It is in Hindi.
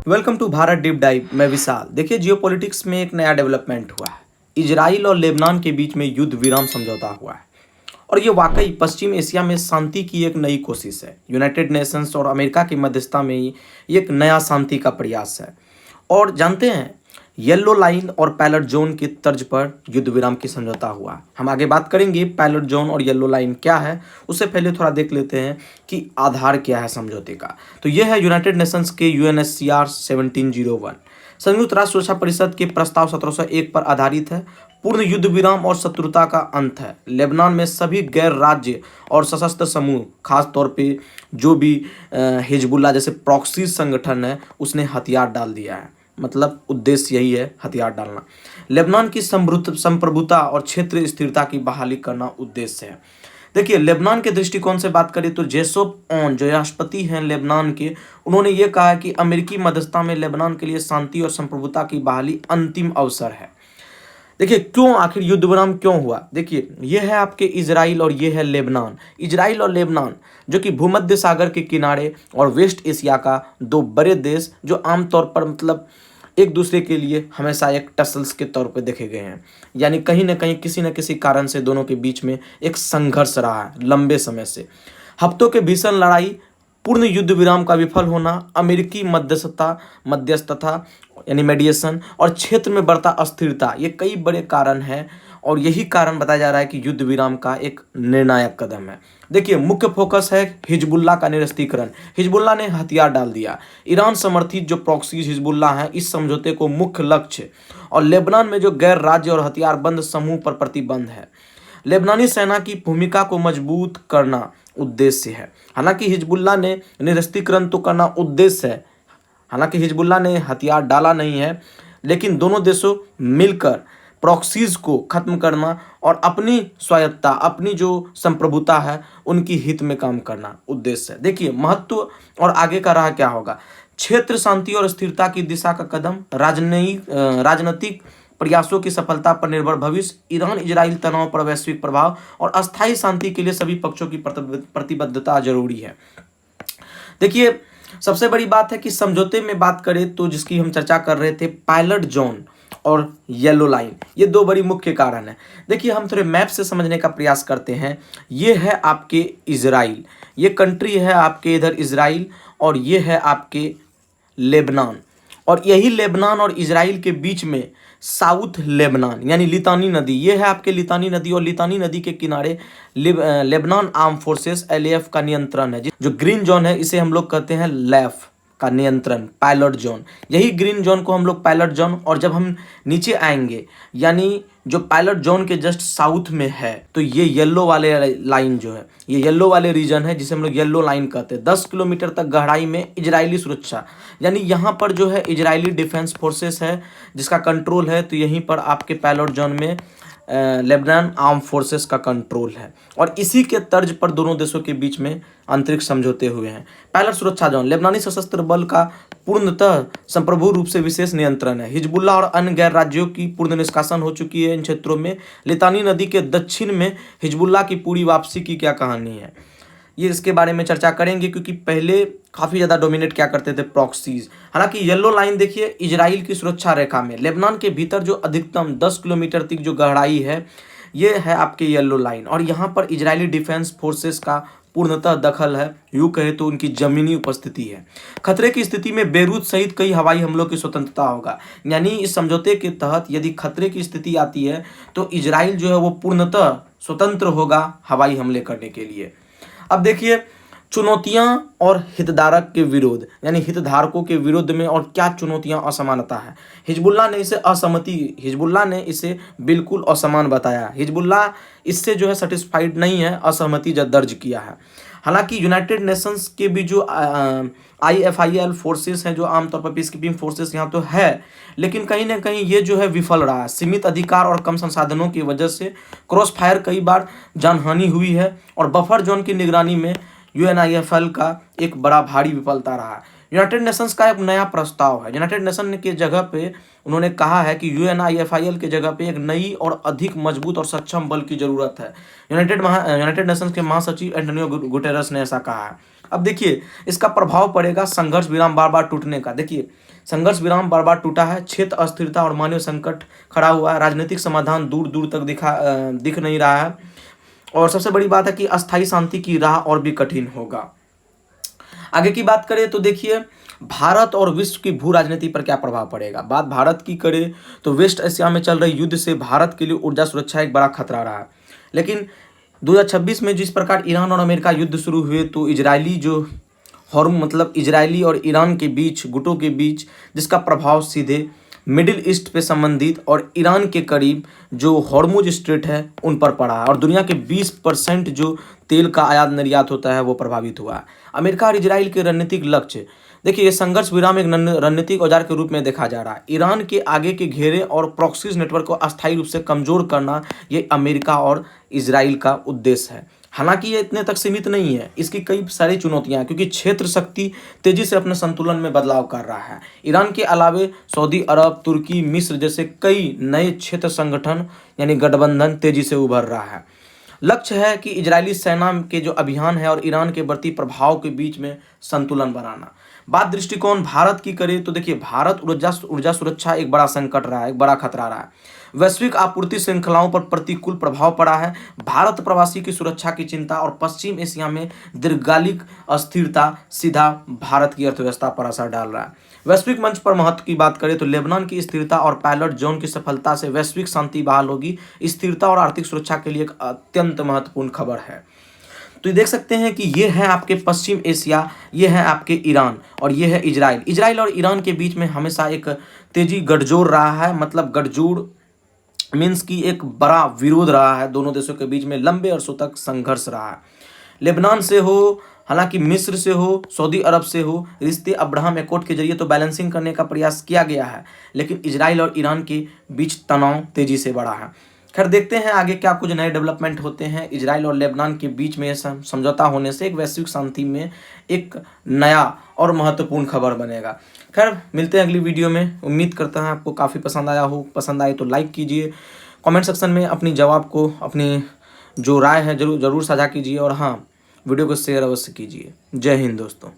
Welcome to Bharat deep dive. मैं विशाल। देखिए, जियोपॉलिटिक्स में एक नया डेवलपमेंट हुआ है। इजराइल और लेबनान के बीच में युद्ध विराम समझौता हुआ है और ये वाकई पश्चिम एशिया में शांति की एक नई कोशिश है। यूनाइटेड नेशंस और अमेरिका की मध्यस्थता में ये एक नया शांति का प्रयास है। और जानते हैं, येलो लाइन और पैलेट जोन की तर्ज पर युद्ध विराम की समझौता हुआ। हम आगे बात करेंगे पैलेट जोन और येलो लाइन क्या है। उससे पहले थोड़ा देख लेते हैं कि आधार क्या है समझौते का। तो यह है यूनाइटेड नेशंस के UNSCR 1701 संयुक्त राष्ट्र सुरक्षा परिषद के प्रस्ताव 1701 पर आधारित है। पूर्ण युद्ध विराम और शत्रुता का अंत है। लेबनान में सभी गैर राज्य और सशस्त्र समूह, खास तौर पे जो भी हिजबुल्ला जैसे प्रॉक्सी संगठन है, उसने हथियार डाल दिया है। मतलब उद्देश्य यही है, हथियार डालना। लेबनान की संप्रभुता और क्षेत्रीय स्थिरता की बहाली करना उद्देश्य है। देखिए, लेबनान के दृष्टिकोण से बात करें तो जेसोप ऑन, जो राष्ट्रपति हैं लेबनान के, उन्होंने ये कहा है कि अमेरिकी मध्यस्थता में लेबनान के लिए शांति और संप्रभुता की बहाली अंतिम अवसर है। देखिए, क्यों आखिर युद्ध विराम क्यों हुआ। देखिए, ये है आपके इजराइल और ये है लेबनान। इजराइल और लेबनान जो कि भूमध्य सागर के किनारे और वेस्ट एशिया का दो बड़े देश, जो आमतौर पर मतलब एक दूसरे के लिए हमेशा एक टसल्स के तौर पे देखे गए हैं। यानी कहीं ना कहीं किसी न किसी कारण से दोनों के बीच में एक संघर्ष रहा है लंबे समय से। हफ्तों के भीषण लड़ाई, पूर्ण युद्ध विराम का विफल होना, अमेरिकी मध्यस्थता यानी मेडिएशन और क्षेत्र में बढ़ता अस्थिरता, ये कई बड़े कारण हैं। और यही कारण बताया जा रहा है कि युद्ध विराम का एक निर्णायक कदम है। देखिए, मुख्य फोकस है हिजबुल्ला का निरस्तीकरण। हिजबुल्ला ने हथियार डाल दिया। ईरान समर्थित जो प्रॉक्सी हिजबुल्ला है, इस समझौते को मुख्य लक्ष्य, और लेबनान में जो गैर राज्य और हथियारबंद समूह पर प्रतिबंध है। लेबनानी सेना की भूमिका को मजबूत करना उद्देश्य है। हालांकि हिजबुल्ला ने निरस्तीकरण तो करना उद्देश्य है, हालांकि हिजबुल्ला ने हथियार डाला नहीं है, लेकिन दोनों देशों मिलकर प्रॉक्सीज को खत्म करना और अपनी स्वायत्ता, अपनी जो संप्रभुता है, उनकी हित में काम करना उद्देश्य है। देखिए, महत्व और आगे का राह क्या होगा। क्षेत्र शांति और स्थिरता की दिशा का कदम, राजनीतिक प्रयासों की सफलता पर निर्भर भविष्य, ईरान इजराइल तनाव पर वैश्विक प्रभाव और अस्थायी शांति के लिए सभी पक्षों की प्रतिबद्धता जरूरी है। देखिए, सबसे बड़ी बात है कि समझौते में बात करें तो जिसकी हम चर्चा कर रहे थे, पायलट जोन और येलो लाइन, ये दो बड़ी मुख्य कारण है। देखिए, हम थोड़े मैप से समझने का प्रयास करते हैं। ये है आपके इजराइल, ये कंट्री है आपके इधर इजराइल, और ये है आपके लेबनान। और यही लेबनान और इजराइल के बीच में साउथ लेबनान यानी लितानी नदी, ये है आपके लितानी नदी, और लितानी नदी के किनारे लेबनान आर्म फोर्सेस LAF का नियंत्रण है। जो ग्रीन जोन है, इसे हम लोग कहते हैं लैफ का नियंत्रण, पायलट जोन। यही ग्रीन जोन को हम लोग पायलट जोन, और जब हम नीचे आएंगे यानी जो पायलट जोन के जस्ट साउथ में है, तो ये येलो वाले लाइन जो है, ये येलो वाले रीजन है जिसे हम लोग येलो लाइन कहते हैं। 10 किलोमीटर तक गहराई में इजरायली सुरक्षा, यानी यहाँ पर जो है इजरायली डिफेंस फोर्सेस है जिसका कंट्रोल है। तो यहीं पर आपके पायलट जोन में लेबनान आर्म फोर्सेस का कंट्रोल है, और इसी के तर्ज पर दोनों देशों के बीच में अंतरिक्ष समझौते हुए हैं। पायलट सुरक्षा जोन, लेबनानी सशस्त्र बल का पूर्णतः संप्रभु रूप से विशेष नियंत्रण है। हिजबुल्ला और अन्य गैर राज्यों की पूर्ण निष्कासन हो चुकी है इन क्षेत्रों में। लितानी नदी के दक्षिण में हिजबुल्ला की पूरी वापसी की क्या कहानी है, ये इसके बारे में चर्चा करेंगे, क्योंकि पहले काफ़ी ज़्यादा डोमिनेट क्या करते थे, प्रॉक्सीज। हालांकि येलो लाइन देखिए, इजराइल की सुरक्षा रेखा में लेबनान के भीतर जो अधिकतम 10 किलोमीटर तक जो गहराई है, ये है आपके येलो लाइन, और यहाँ पर इजरायली डिफेंस फोर्सेस का पूर्णतः दखल है। यूँ कहे तो उनकी जमीनी उपस्थिति है। खतरे की स्थिति में बेरूत सहित कई हवाई हमलों की स्वतंत्रता होगा। यानी इस समझौते के तहत यदि खतरे की स्थिति आती है तो इजराइल जो है वो पूर्णतः स्वतंत्र होगा हवाई हमले करने के लिए। अब देखिए, चुनौतियां और हितधारक के विरोध, यानी हितधारकों के विरोध में और क्या चुनौतियां, असमानता है। हिजबुल्ला ने इसे बिल्कुल असमान बताया। हिजबुल्ला इससे जो है सेटिस्फाइड नहीं है, असहमति दर्ज किया है। हालांकि यूनाइटेड नेशंस के भी जो IFIL फोर्सेस हैं, जो आमतौर पर पीस कीपिंग फोर्सेस यहाँ तो है, लेकिन कहीं ना कहीं ये जो है विफल रहा है। सीमित अधिकार और कम संसाधनों की वजह से क्रॉस फायर कई बार जानहानि हुई है, और बफर जोन की निगरानी में UNIFIL का एक बड़ा भारी विफलता रहा है। यूनाइटेड नेशंस का एक नया प्रस्ताव है। यूनाइटेड नेशन के जगह पे उन्होंने कहा है कि UNIFIL के जगह पे एक नई और अधिक मजबूत और सक्षम बल की जरूरत है। यूनाइटेड नेशंस के महासचिव एंटोनियो गुटेरस ने ऐसा कहा है। अब देखिए इसका प्रभाव पड़ेगा संघर्ष विराम बार बार टूटने का। देखिए संघर्ष विराम बार बार टूटा है, क्षेत्र अस्थिरता और मानवीय संकट खड़ा हुआ है, राजनीतिक समाधान दूर दूर तक दिख नहीं रहा है, और सबसे बड़ी बात है कि अस्थायी शांति की राह और भी कठिन होगा। आगे की बात करें तो देखिए भारत और विश्व की भू राजनीति पर क्या प्रभाव पड़ेगा। बात भारत की करें तो वेस्ट एशिया में चल रही युद्ध से भारत के लिए ऊर्जा सुरक्षा एक बड़ा खतरा रहा है। लेकिन 2026 में जिस प्रकार ईरान और अमेरिका युद्ध शुरू हुए तो इजरायली जो मतलब इजरायली और ईरान के बीच गुटों के बीच, जिसका प्रभाव सीधे मिडिल ईस्ट पे संबंधित और ईरान के करीब जो हॉर्मुज स्ट्रेट है उन पर पड़ा है, और दुनिया के 20% जो तेल का आयात निर्यात होता है वो प्रभावित हुआ है। अमेरिका और इजराइल के रणनीतिक लक्ष्य, देखिए ये संघर्ष विराम एक रणनीतिक औजार के रूप में देखा जा रहा है। ईरान के आगे के घेरे और प्रॉक्सीज नेटवर्क को अस्थायी रूप से कमजोर करना ये अमेरिका और इजराइल का उद्देश्य है। हालांकि ये इतने तक सीमित नहीं है, इसकी कई सारी चुनौतियां हैं, क्योंकि क्षेत्र शक्ति तेजी से अपने संतुलन में बदलाव कर रहा है। ईरान के अलावे सऊदी अरब, तुर्की, मिस्र जैसे कई नए क्षेत्र संगठन यानी गठबंधन तेजी से उभर रहा है। लक्ष्य है कि इजरायली सेना के जो अभियान है और ईरान के बढ़ती प्रभाव के बीच में संतुलन बनाना। बात दृष्टिकोण भारत की करें तो देखिए भारत ऊर्जा सुरक्षा एक बड़ा संकट रहा है, एक बड़ा खतरा रहा है। वैश्विक आपूर्ति श्रृंखलाओं पर प्रतिकूल प्रभाव पड़ा है। भारत प्रवासी की सुरक्षा की चिंता और पश्चिम एशिया में दीर्घकालिक अस्थिरता सीधा भारत की अर्थव्यवस्था पर असर डाल रहा है। वैश्विक मंच पर महत्व की बात करें तो लेबनान की स्थिरता और पायलट जोन की सफलता से वैश्विक शांति बहाल होगी। स्थिरता और आर्थिक सुरक्षा के लिए एक अत्यंत महत्वपूर्ण खबर है। तो ये देख सकते हैं कि ये है आपके पश्चिम एशिया, ये है आपके ईरान और ये है इजराइल। इजराइल और ईरान के बीच में हमेशा एक तेजी गठजोड़ रहा है, मतलब गठजोड़ मीन्स की एक बड़ा विरोध रहा है। दोनों देशों के बीच में लंबे अरसों तक संघर्ष रहा है। लेबनान से हो, हालांकि मिस्र से हो, सऊदी अरब से हो, रिश्ते अब्राहम एकॉर्ड के जरिए तो बैलेंसिंग करने का प्रयास किया गया है, लेकिन इजराइल और ईरान के बीच तनाव तेजी से बढ़ा है। खैर देखते हैं आगे क्या कुछ नए डेवलपमेंट होते हैं। इजराइल और लेबनान के बीच में समझौता होने से एक वैश्विक शांति में एक नया और महत्वपूर्ण खबर बनेगा। खैर मिलते हैं अगली वीडियो में। उम्मीद करता हूं आपको काफ़ी पसंद आया हो। पसंद आए तो लाइक कीजिए, कमेंट सेक्शन में अपनी जवाब को, अपनी जो राय है जरूर साझा कीजिए, और हाँ वीडियो को शेयर अवश्य कीजिए। जय हिंद दोस्तों।